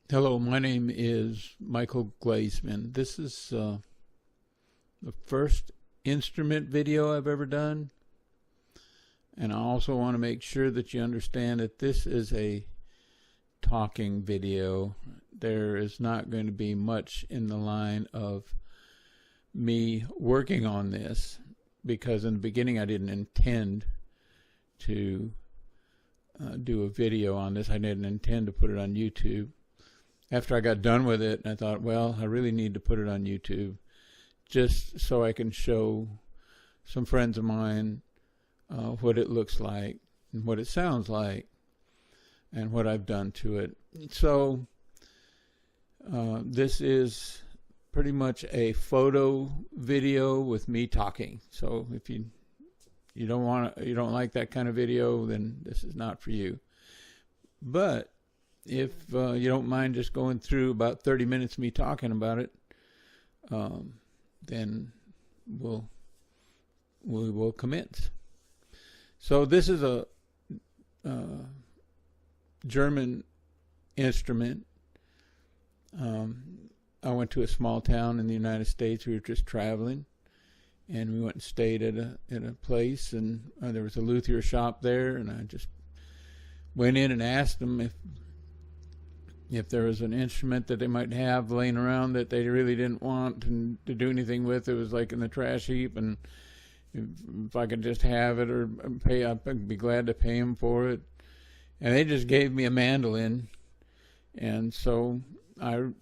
Hello, my name is Michael Glazeman. This is the first instrument video I've ever done, and I also want to make sure that you understand that this is a talking video. There is not going to be much in the line of me working on this, because in the beginning I didn't intend to do a video on this. I didn't intend to put it on YouTube. After I got done with it, I thought, well, I really need to put it on YouTube just so I can show some friends of mine what it looks like and what it sounds like and what I've done to it. So this is pretty much a photo video with me talking. So if you don't like that kind of video, then this is not for you. But if you don't mind just going through about 30 minutes of me talking about it, then we will commence. So this is a German instrument. I went to a small town in the United States. We were just traveling, and we went and stayed at a place, and there was a luthier shop there, and I just went in and asked them if there was an instrument that they might have laying around that they really didn't want and to do anything with. It was like in the trash heap, and if I could just have it or pay, I'd be glad to pay them for it. And they just gave me a mandolin, and so I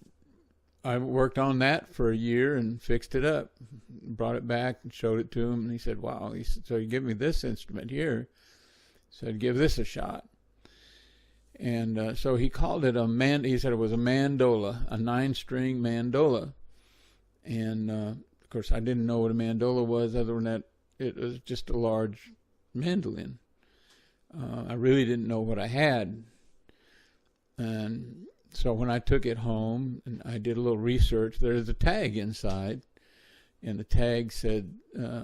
worked on that for a year and fixed it up, brought it back and showed it to him, and he said, wow. He said, so you give me this instrument here. So I'd give this a shot. And so he called it he said it was a mandola, a 9-string mandola. And of course I didn't know what a mandola was, other than that it was just a large mandolin. I really didn't know what I had. And so when I took it home and I did a little research, there's a tag inside, and the tag said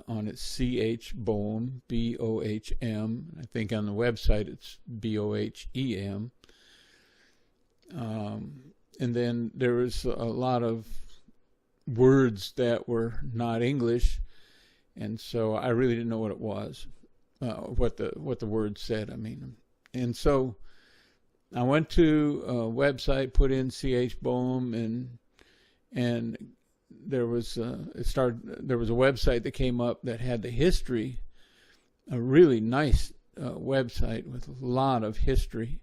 on it C.H. Bohm, B-O-H-M. I think on the website it's B-O-H-E-M. And then there was a lot of words that were not English, and so I really didn't know what it was, what the words said, I mean. And so I went to a website, put in C.H. Bohm, and there was a website that came up that had the history, a really nice website with a lot of history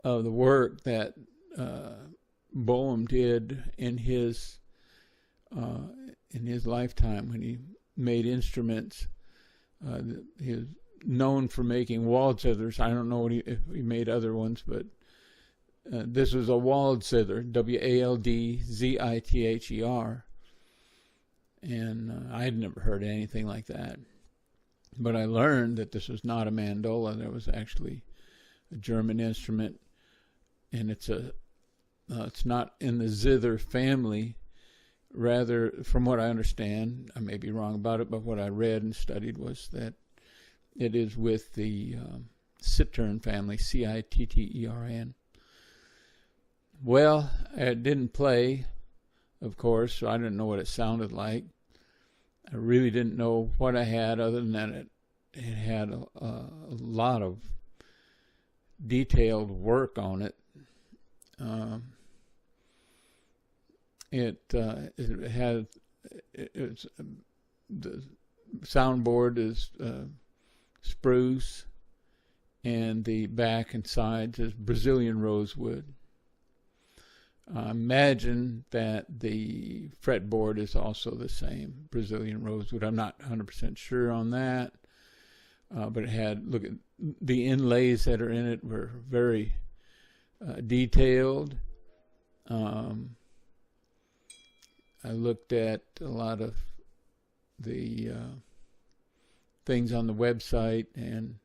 of the work that Bohm did in his lifetime when he made instruments. He was known for making Waldzithers. I don't know if he made other ones, but this was a Waldzither, W-A-L-D-Z-I-T-H-E-R. And I had never heard anything like that. But I learned that this was not a mandola. There was actually a German instrument, and it's not in the zither family. Rather, from what I understand, I may be wrong about it, but what I read and studied was that it is with the cittern family, C-I-T-T-E-R-N. Well, it didn't play, of course, so I didn't know what it sounded like. I really didn't know what I had, other than that it had a lot of detailed work on it. The soundboard is spruce, and the back and sides is Brazilian rosewood. I imagine that the fretboard is also the same, Brazilian rosewood. I'm not 100% sure on that, but it had, look at the inlays that are in it, were very detailed. I looked at a lot of the things on the website, and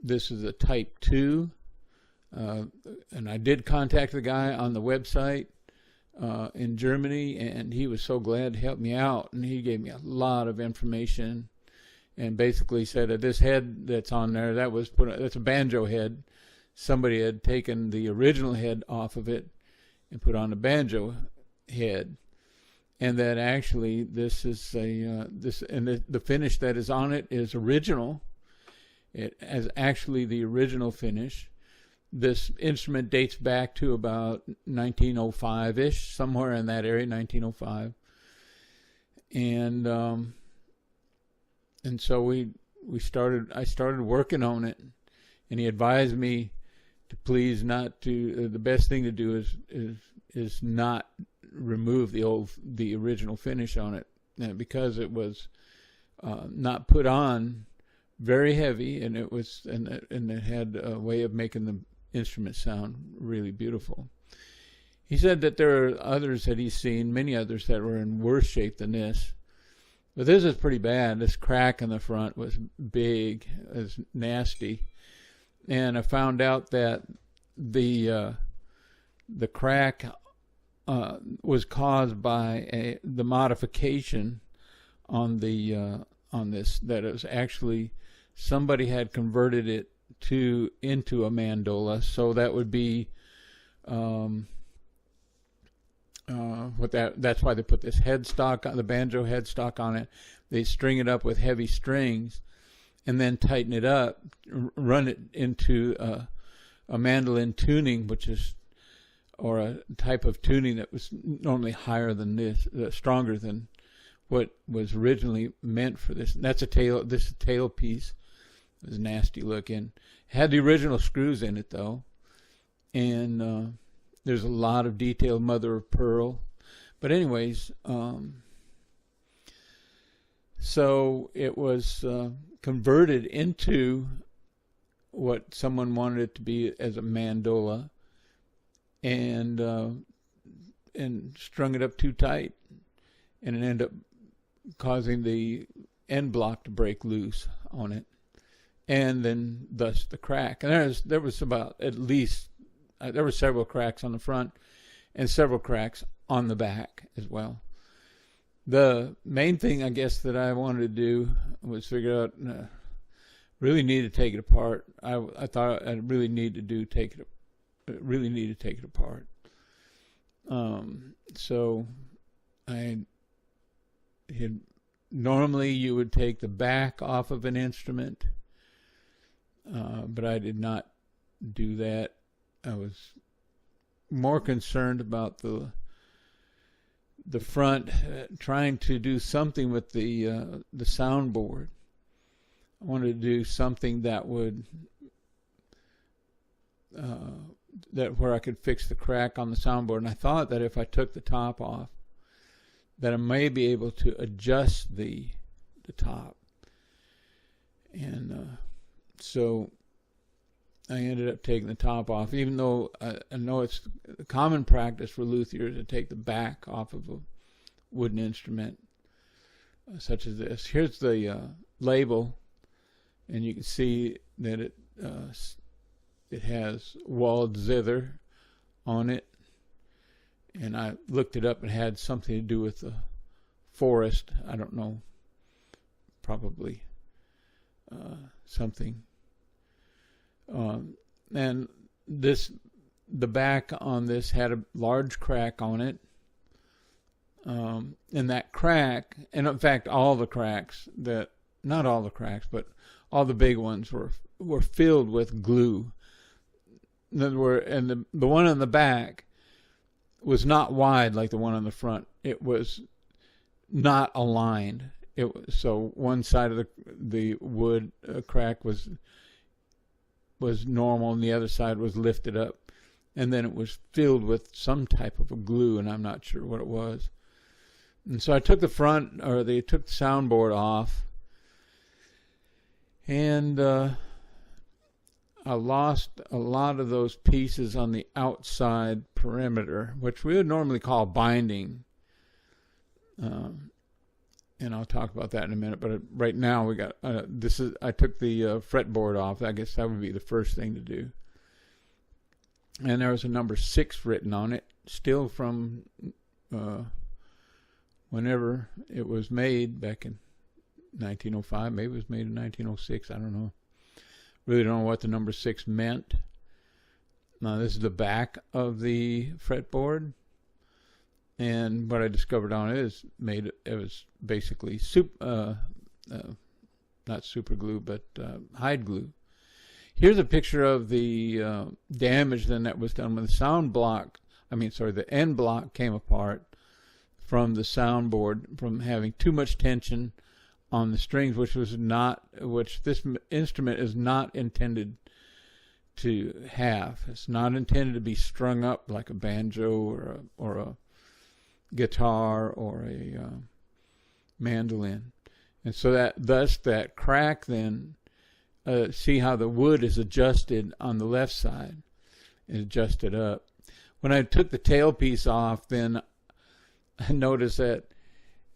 this is a Type 2. And I did contact the guy on the website in Germany, and he was so glad to help me out, and he gave me a lot of information, and basically said that this head that's on there, that's a banjo head, somebody had taken the original head off of it and put on a banjo head, and that actually this is the finish that is on it is original. It is actually the original finish. This instrument dates back to about 1905-ish, somewhere in that area, 1905, and so I started working on it, and he advised me to please not to. The best thing to do is not remove the original finish on it, because it was not put on very heavy, and it had a way of making the instrument sound really beautiful. He said that there are others that he's seen, many others that were in worse shape than this, but this is pretty bad. This crack in the front was big, it was nasty, and I found out that the crack was caused by the modification on this, that it was actually somebody had converted it into a mandola. So that would be that's why they put this headstock, the banjo headstock on it. They string it up with heavy strings and then tighten it up, run it into a mandolin tuning, or a type of tuning that was normally higher than this, stronger than what was originally meant for this. That's this tail piece. It was nasty looking. Had the original screws in it though, and there's a lot of detail, mother of pearl. But anyways, so it was converted into what someone wanted it to be as a mandola, and strung it up too tight, and it ended up causing the end block to break loose on it, and then thus the crack. And there was about at least there were several cracks on the front and several cracks on the back as well. The main thing, I guess, that I wanted to do was figure out, really need to take it apart. I thought I really need to take it apart. So normally you would take the back off of an instrument, but I did not do that. I was more concerned about the front, trying to do something with the soundboard. I wanted to do something that would where I could fix the crack on the soundboard, and I thought that if I took the top off, that I may be able to adjust the top, and so I ended up taking the top off, even though I know it's a common practice for luthiers to take the back off of a wooden instrument such as this. Here's the label, and you can see that it has Waldzither on it, and I looked it up. It had something to do with the forest. I don't know, probably something. And the back on this had a large crack on it, and that crack, and in fact all the cracks, not all the cracks, but all the big ones were filled with glue. And the one on the back was not wide like the one on the front. It was not aligned. So one side of the wood crack was normal, and the other side was lifted up, and then it was filled with some type of a glue, and I'm not sure what it was. And so I took they took the soundboard off, and I lost a lot of those pieces on the outside perimeter, which we would normally call binding. And I'll talk about that in a minute. But right now we got I took the fretboard off. I guess that would be the first thing to do. And there was a number 6 written on it, still from whenever it was made back in 1905. Maybe it was made in 1906. I don't know. Really don't know what the number 6 meant. Now this is the back of the fretboard, and what I discovered on it is it was basically not super glue, but hide glue. Here's a picture of the damage then that was done when the end block came apart from the soundboard from having too much tension on the strings, which this instrument is not intended to have. It's not intended to be strung up like a banjo or a guitar or a mandolin. And so that crack then, see how the wood is adjusted on the left side, is adjusted up. When I took the tailpiece off, then I noticed that,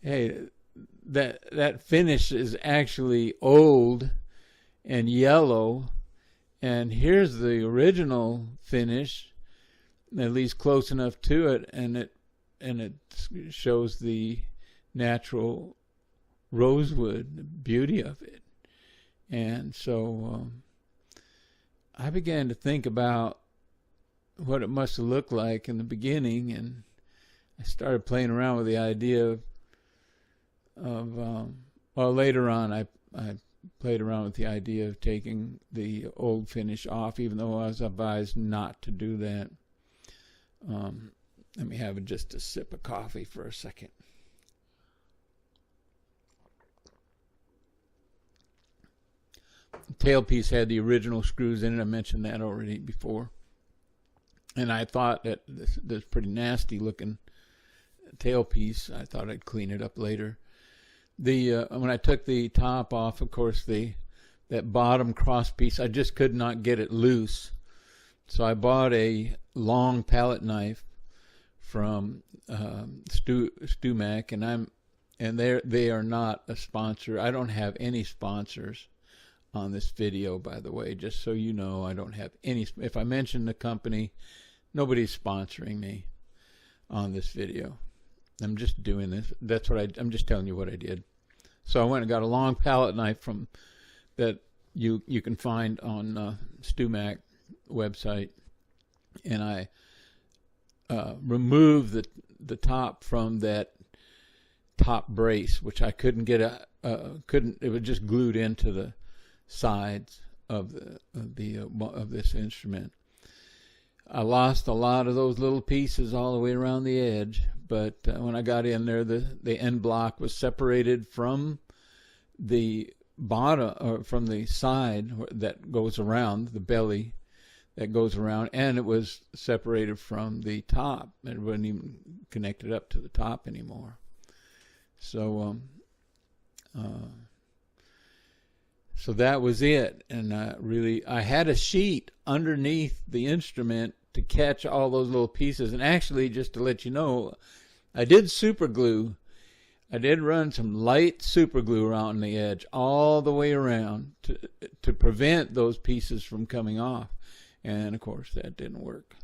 hey, that finish is actually old and yellow, and here's the original finish, at least close enough to it, and it shows the natural rosewood beauty of it. And so I began to think about what it must have looked like in the beginning, and I started playing around with the idea of later on I played around with the idea of taking the old finish off, even though I was advised not to do that. Let me have just a sip of coffee for a second. The tailpiece had the original screws in it. I mentioned that already before. And I thought that this pretty nasty looking tailpiece, I thought I'd clean it up later. When I took the top off, of course, that bottom cross piece, I just could not get it loose. So I bought a long palette knife from StewMac, and they are not a sponsor. I don't have any sponsors on this video, by the way, just so you know. I don't have any. If I mention the company, nobody's sponsoring me on this video. I'm just doing this. I'm just telling you what I did. So I went and got a long palette knife that you can find on StewMac website, and I removed the top from that top brace, which I couldn't get it was just glued into the sides of this instrument. I lost a lot of those little pieces all the way around the edge, but when I got in there, the end block was separated from the bottom, or from the side that goes around, the belly that goes around, and it was separated from the top. It wasn't even connected up to the top anymore. So so that was it. And I had a sheet underneath the instrument to catch all those little pieces. And actually, just to let you know, I did super glue. I did run some light super glue around the edge all the way around to prevent those pieces from coming off. And of course, that didn't work.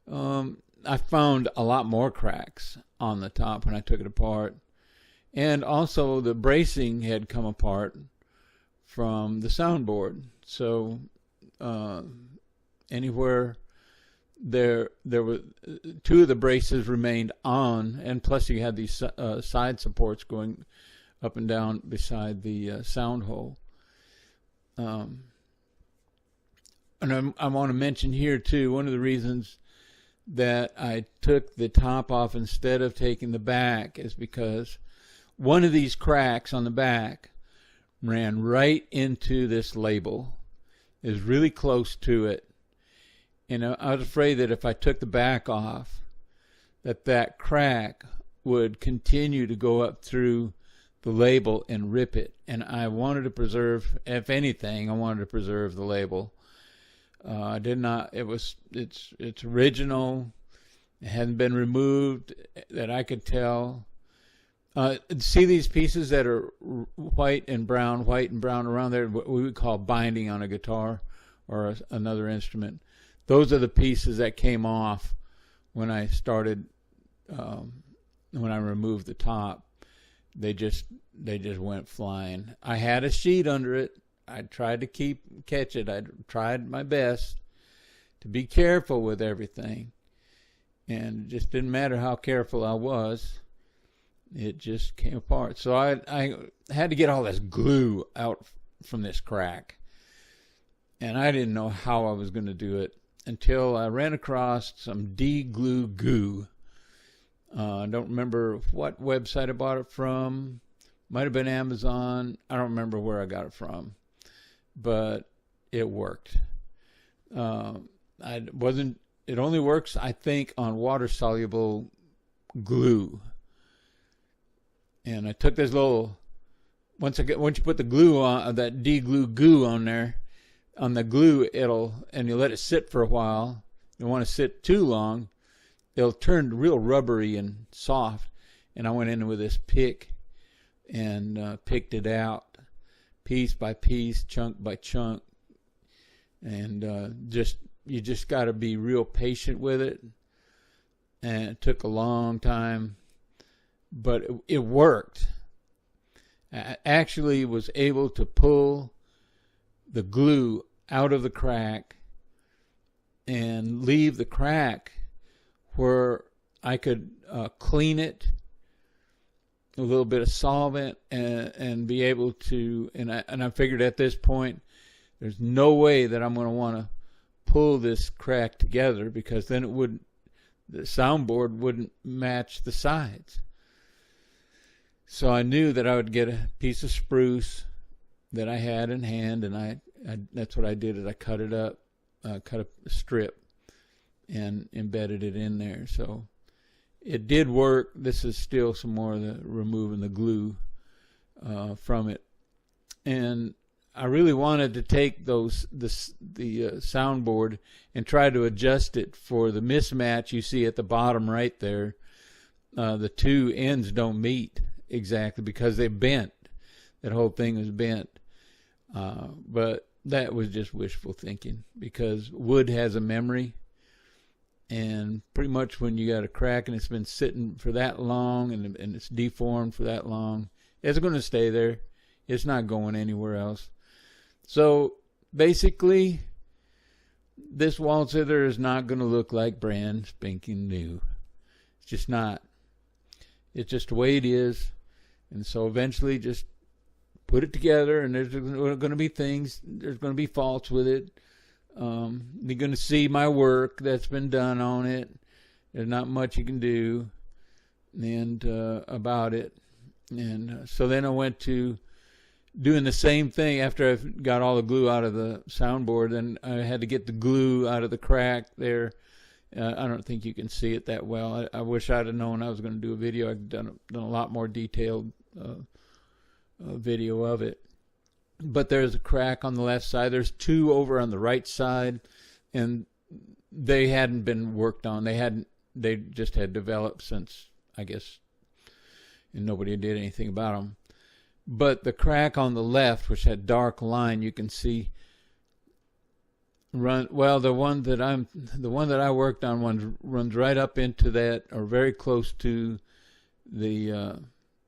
I found a lot more cracks on the top when I took it apart. And also the bracing had come apart from the soundboard. So anywhere there were two of the braces remained on, and plus you had these side supports going up and down beside the sound hole. And I want to mention here too, one of the reasons that I took the top off instead of taking the back is because one of these cracks on the back ran right into this label. It was really close to it. And I was afraid that if I took the back off, that crack would continue to go up through the label and rip it. And I wanted to preserve, if anything, I wanted to preserve the label. I did not. It's original. It hadn't been removed that I could tell. See these pieces that are white and brown around there, what we would call binding on a guitar or another instrument. Those are the pieces that came off when I started, when I removed the top. They just went flying. I had a sheet under it. I tried to catch it. I tried my best, to be careful with everything. And it just didn't matter how careful I was. It just came apart. So I had to get all this glue out from this crack. And I didn't know how I was going to do it until I ran across some de-glue goo. I don't remember what website I bought it from. Might have been Amazon. I don't remember where I got it from. But it worked. It only works, I think, on water-soluble glue. And I took this little, once you put the glue on, that de-glue goo on there, on the glue, and you let it sit for a while. You don't want to sit too long. It'll turn real rubbery and soft. And I went in with this pick and picked it out piece by piece, chunk by chunk. And you just got to be real patient with it. And it took a long time, but it worked. I actually was able to pull the glue out of the crack and leave the crack where I could clean it, a little bit of solvent, and be able to, and I figured at this point, there's no way that I'm going to want to pull this crack together, because then the soundboard wouldn't match the sides. So I knew that I would get a piece of spruce that I had in hand, and that's what I did. Is I cut it up, cut a strip, and embedded it in there. So it did work. This is still some more of the removing the glue from it, and I really wanted to take the soundboard and try to adjust it for the mismatch you see at the bottom right there. The two ends don't meet exactly because they bent. That whole thing was bent. But that was just wishful thinking, because wood has a memory, and pretty much when you got a crack and it's been sitting for that long and it's deformed for that long, it's going to stay there. It's not going anywhere else. So basically, this Waldzither is not going to look like brand spanking new. It's just not. It's just the way it is. And so eventually just put it together, and there's going to be things, there's going to be faults with it. You're going to see my work that's been done on it. There's not much you can do about it. And so then I went to doing the same thing after I got all the glue out of the soundboard. Then I had to get the glue out of the crack there. I don't think you can see it that well. I wish I'd have known I was going to do a video. I'd done a lot more detailed video of it. But there's a crack on the left side. There's two over on the right side, and they hadn't been worked on. They just had developed since, I guess, and nobody did anything about them. But the crack on the left, which had dark line, you can see the one that I worked on runs right up into that, or very close to the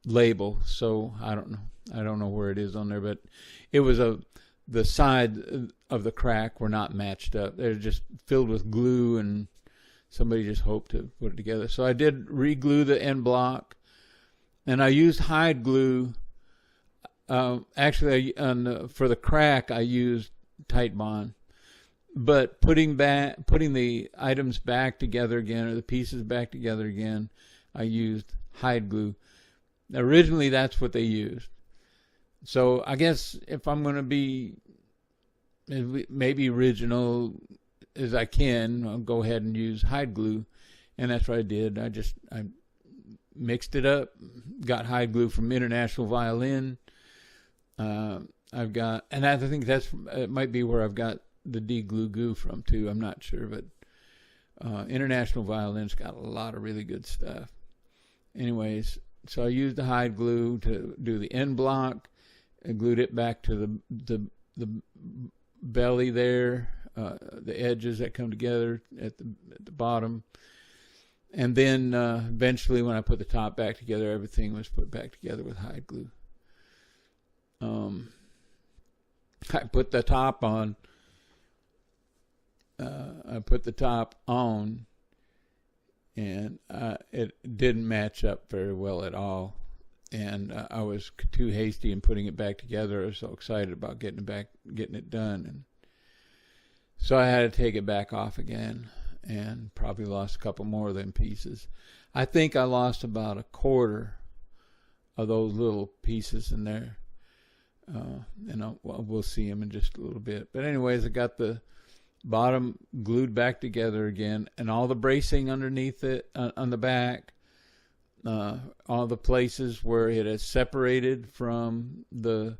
label. So I don't know where it is on there, but it was the side of the crack were not matched up. They're just filled with glue, and somebody just hoped to put it together. So I did re-glue the end block, and I used hide glue. Actually, for the crack, I used Tight Bond, but putting the items back together again, or the pieces back together again, I used hide glue. Originally, that's what they used. So I guess if I'm going to be maybe original as I can, I'll go ahead and use hide glue, and that's what I did. I mixed it up, got hide glue from International Violin. I've got, and I think it might be where I've got the de-glue goo from too. I'm not sure, but International Violin's got a lot of really good stuff. Anyways, so I used the hide glue to do the end block. I glued it back to the belly there, the edges that come together at the bottom, and then eventually, when I put the top back together, everything was put back together with hide glue. I put the top on I put the top on, and it didn't match up very well at all. And I was too hasty in putting it back together. I was so excited about getting it done, and so I had to take it back off again, and probably lost a couple more of them pieces. I think I lost about a quarter of those little pieces in there. And we'll see them in just a little bit. But anyways, I got the bottom glued back together again, and all the bracing underneath it on the back, all the places where it is separated from the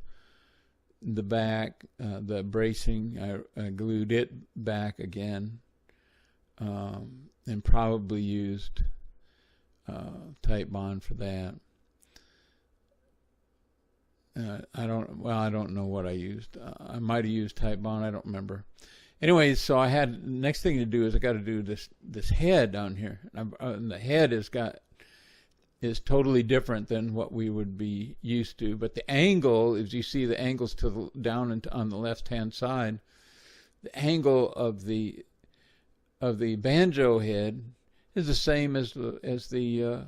back, the bracing, I glued it back again, and probably used tight bond for that. I don't know what I used. I might have used tight bond. I don't remember. Anyways, so I had, next thing to do is I got to do this head down here. And the head is totally different than what we would be used to. But the angle, as you see the angles down on the left-hand side, the angle of the banjo head is the same as the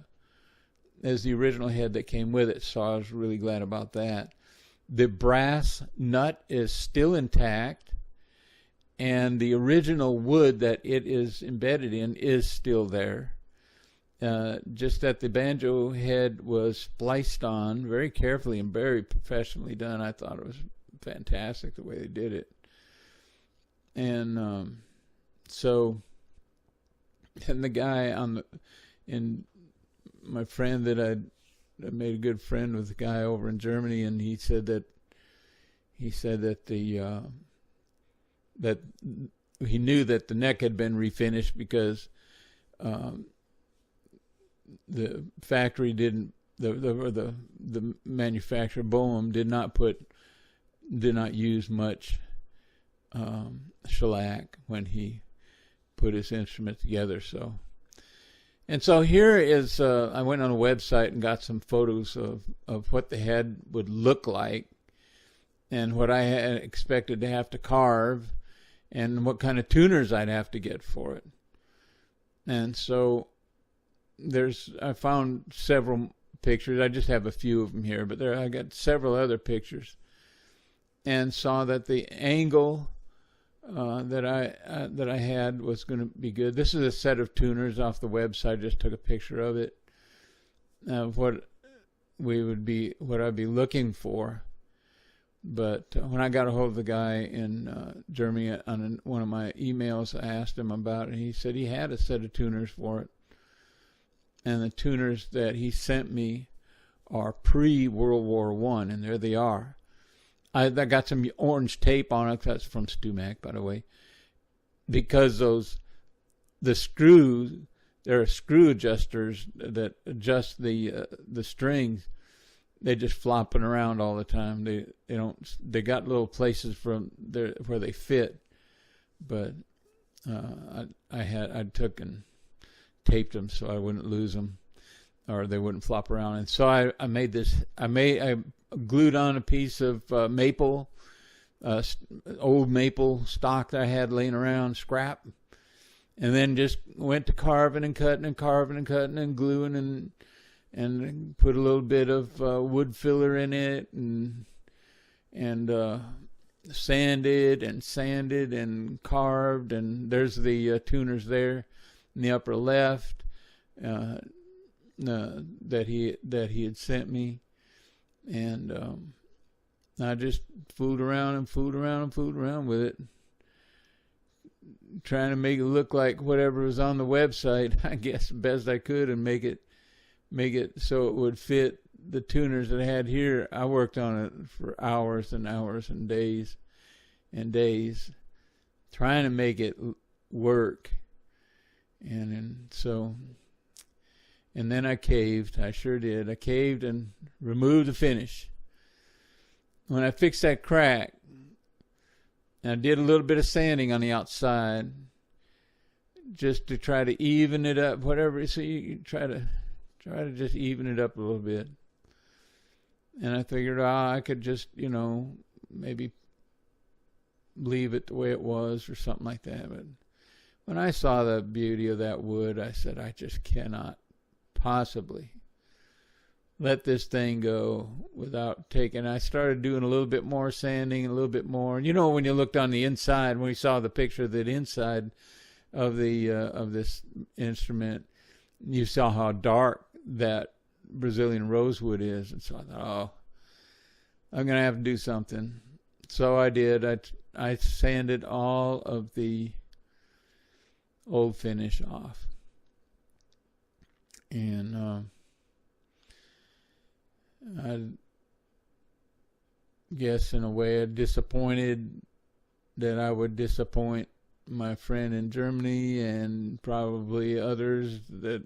original head that came with it. So I was really glad about that. The brass nut is still intact, and the original wood that it is embedded in is still there. Just that the banjo head was spliced on very carefully and very professionally done. I thought it was fantastic the way they did it. And the guy my friend that I made a good friend with, the guy over in Germany, and he said that that he knew that the neck had been refinished because the factory the manufacturer Bohm did not use much shellac when he put his instrument together. So here is, I went on a website and got some photos of what the head would look like and what I had expected to have to carve and what kind of tuners I'd have to get for it. And so I found several pictures. I just have a few of them here, but I got several other pictures and saw that the angle that I had was going to be good. This is a set of tuners off the website. I just took a picture of it, of what I'd be looking for. But when I got a hold of the guy in Germany on one of my emails, I asked him about it. He said he had a set of tuners for it, and the tuners that he sent me are pre-World War I, and there they are. I got some orange tape on it. That's from StuMac, by the way, because the screws, there are screw adjusters that adjust the strings. They just flopping around all the time. They got little places from there where they fit, but I took and taped them so I wouldn't lose them or they wouldn't flop around. And so I made this. I glued on a piece of old maple stock that I had laying around, scrap, and then just went to carving and cutting and carving and cutting and gluing and put a little bit of wood filler in it and sanded and carved, and there's the tuners there in the upper left that he had sent me. And I just fooled around with it, trying to make it look like whatever was on the website, I guess, best I could, and make it so it would fit the tuners that I had here. I worked on it for hours and hours and days, trying to make it work. And then I caved. I sure did. I caved and removed the finish. When I fixed that crack, I did a little bit of sanding on the outside just to try to even it up, whatever. So you try to just even it up a little bit. And I figured, I could just, maybe leave it the way it was or something like that. But when I saw the beauty of that wood, I said, I just cannot possibly let this thing go without taking. I started doing a little bit more sanding, a little bit more. You know, when you looked on the inside, when we saw the picture of the inside of the of this instrument, you saw how dark that Brazilian rosewood is, and so I thought, oh, I'm gonna have to do something. So I did. I sanded all of the old finish off, and I guess in a way disappointed that I would disappoint my friend in Germany and probably others that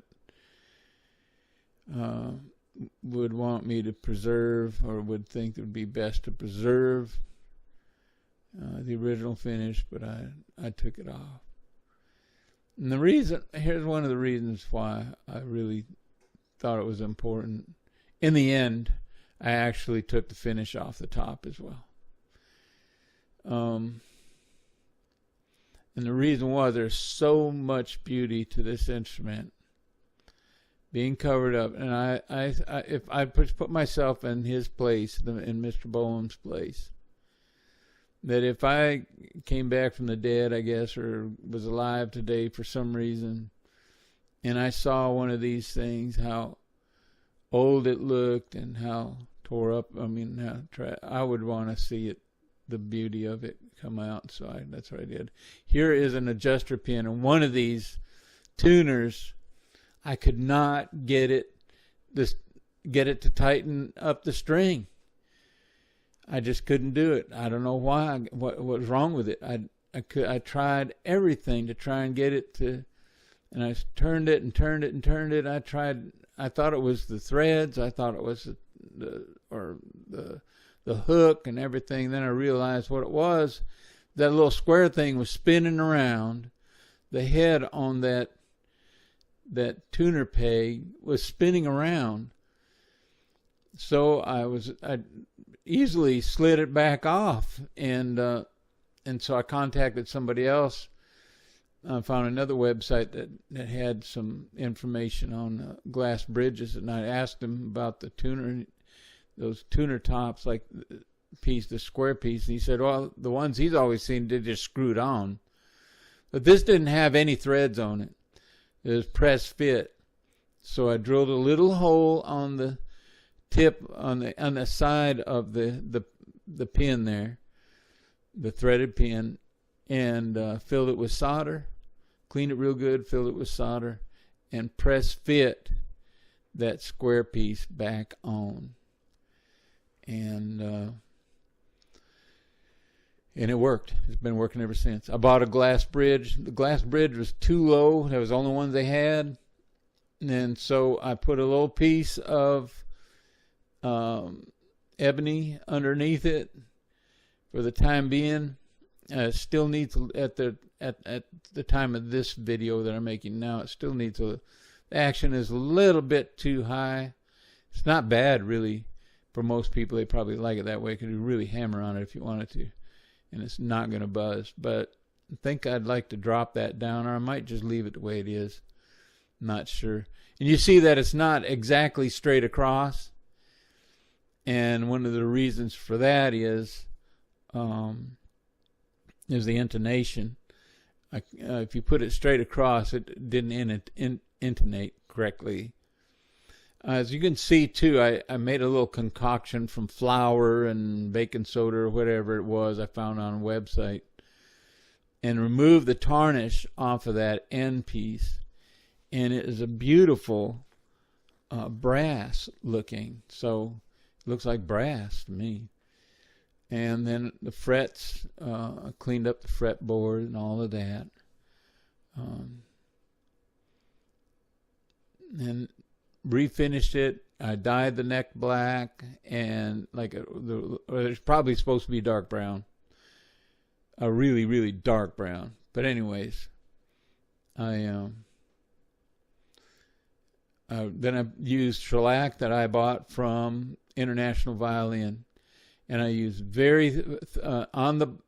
would want me to preserve, or would think it would be best to preserve the original finish, but I took it off. And the reason, here's one of the reasons why I really thought it was important. In the end, I actually took the finish off the top as well. And the reason was, there's so much beauty to this instrument being covered up. And if I put myself in his place, in Mr. Bohm's place, that if I came back from the dead, I guess, or was alive today for some reason, and I saw one of these things, how old it looked and how tore up, I would want to see it, the beauty of it come out. So that's what I did. Here is an adjuster pin, and one of these tuners, I could not get it to tighten up the string. I just couldn't do it. I don't know why. What was wrong with it? I tried everything to try and get it to, and I turned it and turned it and turned it. I thought it was the threads. I thought it was the hook and everything. Then I realized what it was. That little square thing was spinning around. The head on that tuner peg was spinning around. So I easily slid it back off, and so I contacted somebody else. I found another website that had some information on glass bridges, and I asked him about the tuner, those tuner tops, like the square piece, and he said, well, the ones he's always seen, they just screwed on, but this didn't have any threads on it. It was press fit. So I drilled a little hole on the tip, on the side of the pin there, the threaded pin, and filled it with solder, cleaned it real good, filled it with solder, and press fit that square piece back on. And it worked. It's been working ever since. I bought a glass bridge. The glass bridge was too low. That was the only one they had. And so I put a little piece of ebony underneath it for the time being. Still needs, at the time of this video that I'm making now, it still needs the action is a little bit too high. It's not bad really for most people. They probably like it that way because you really hammer on it if you wanted to, and it's not going to buzz. But I think I'd like to drop that down, or I might just leave it the way it is. I'm not sure. And you see that it's not exactly straight across, and one of the reasons for that is the intonation. If you put it straight across, it didn't intonate correctly. As you can see too, I made a little concoction from flour and baking soda or whatever it was I found on a website, and removed the tarnish off of that end piece, and it is a beautiful brass looking. So it looks like brass to me. And then the frets, I cleaned up the fretboard and all of that. And refinished it. I dyed the neck black, and it's probably supposed to be dark brown. A really, really dark brown. But anyways, then I used shellac that I bought from International Violin. And I used on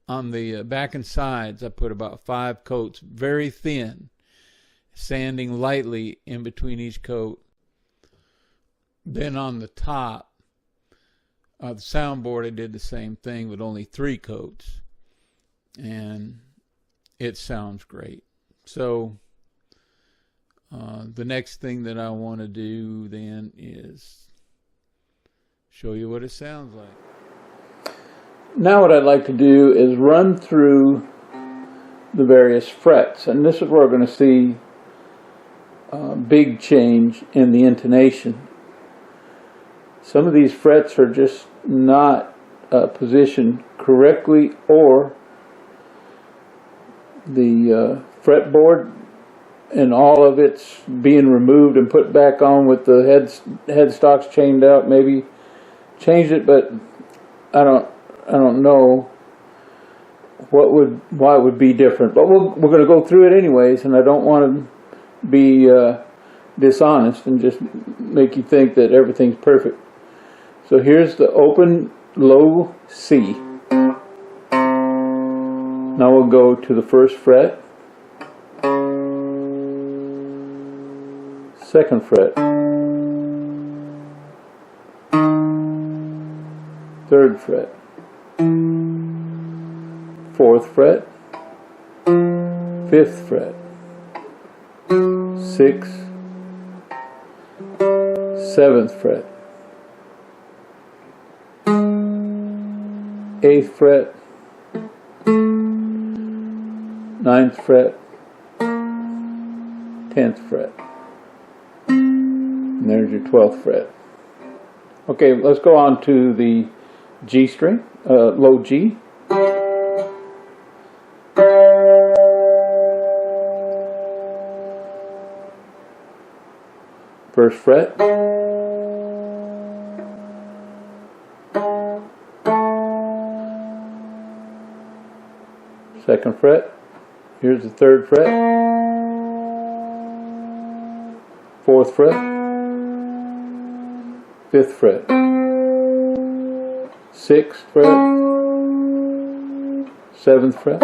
On the back and sides, I put about 5 coats, very thin, sanding lightly in between each coat. Then on the top of the soundboard, I did the same thing with only 3 coats. And it sounds great. So the next thing that I want to do then is show you what it sounds like. Now what I'd like to do is run through the various frets, and this is where we're going to see a big change in the intonation. Some of these frets are just not positioned correctly, or the fretboard and all of it's being removed and put back on with the headstocks chained out. Maybe changed it, but I don't know why it would be different. But we're going to go through it anyways, and I don't want to be dishonest and just make you think that everything's perfect. So here's the open low C. Now we'll go to the first fret, second fret, third fret, fourth fret, fifth fret, sixth, seventh fret, eighth fret, ninth fret, 10th fret, and there's your 12th fret. Okay, let's go on to the G string, low G. First fret, second fret. Here's the third fret, fourth fret, fifth fret, sixth fret, seventh fret,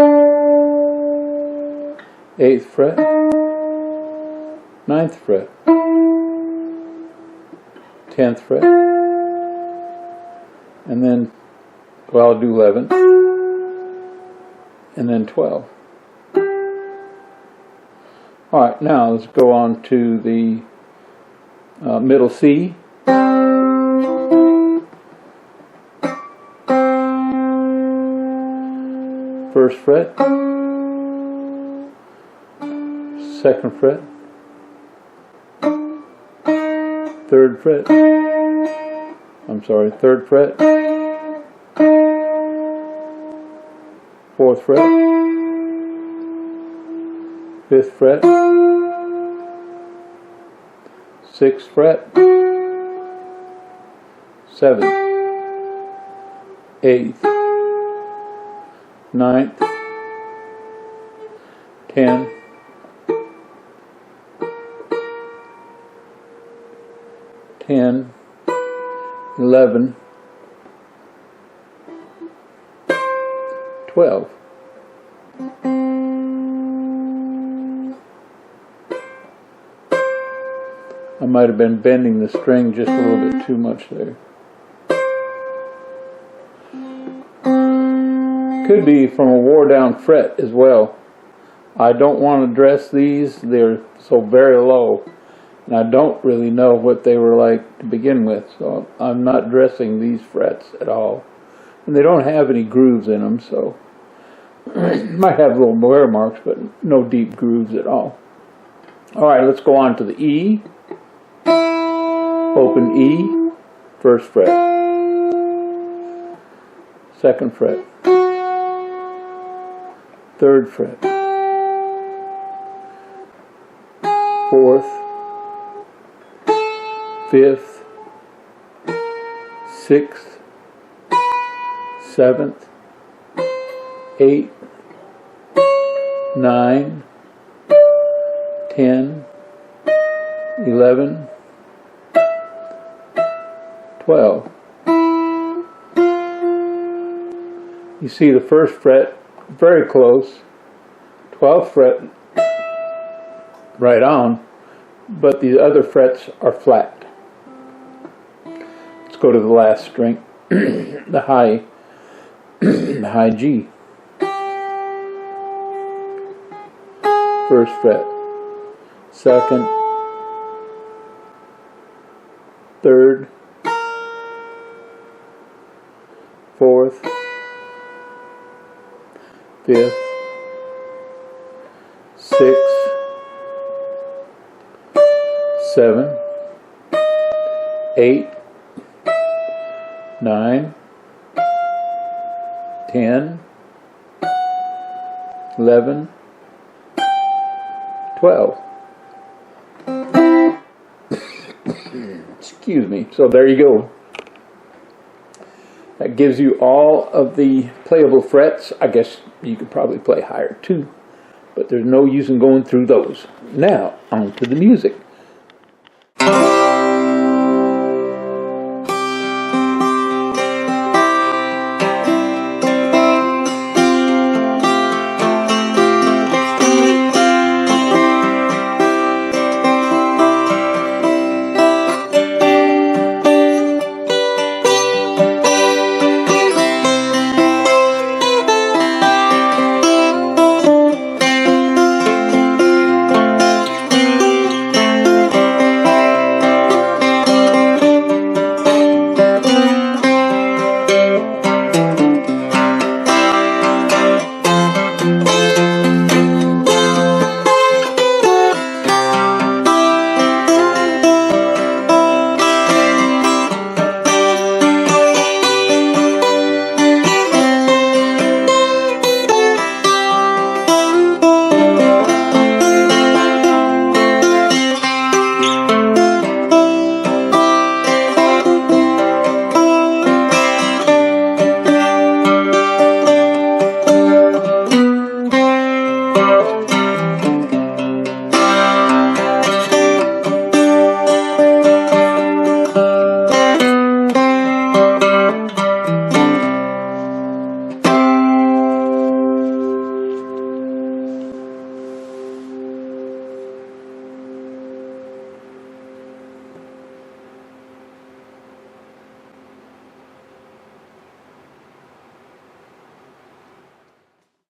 eighth fret, ninth fret, 10th fret, and then, well, I'll do 11, and then 12. Alright, now let's go on to the middle C. First fret, second fret, third fret, third fret, fourth fret, fifth fret, sixth fret, seventh, eighth, ninth, 10, 11, 12. I might have been bending the string just a little bit too much there. Could be from a wore down fret as well. I don't want to dress these, they're so very low, and I don't really know what they were like to begin with, so I'm not dressing these frets at all. And they don't have any grooves in them, so might have little wear marks, but no deep grooves at all. Alright, let's go on to the E. Open E, first fret, second fret, third fret, fourth, fifth, sixth, seventh, 8, 9, 10, 11, 12. You see the first fret very close, 12th fret right on, but the other frets are flat. Let's go to the last string, the high G. First fret, second, third, fourth, fifth, sixth, 7, 8, 9, 10, 11, 12. Excuse me. So there you go. That gives you all of the playable frets. I guess you could probably play higher too, but there's no use in going through those. Now, on to the music.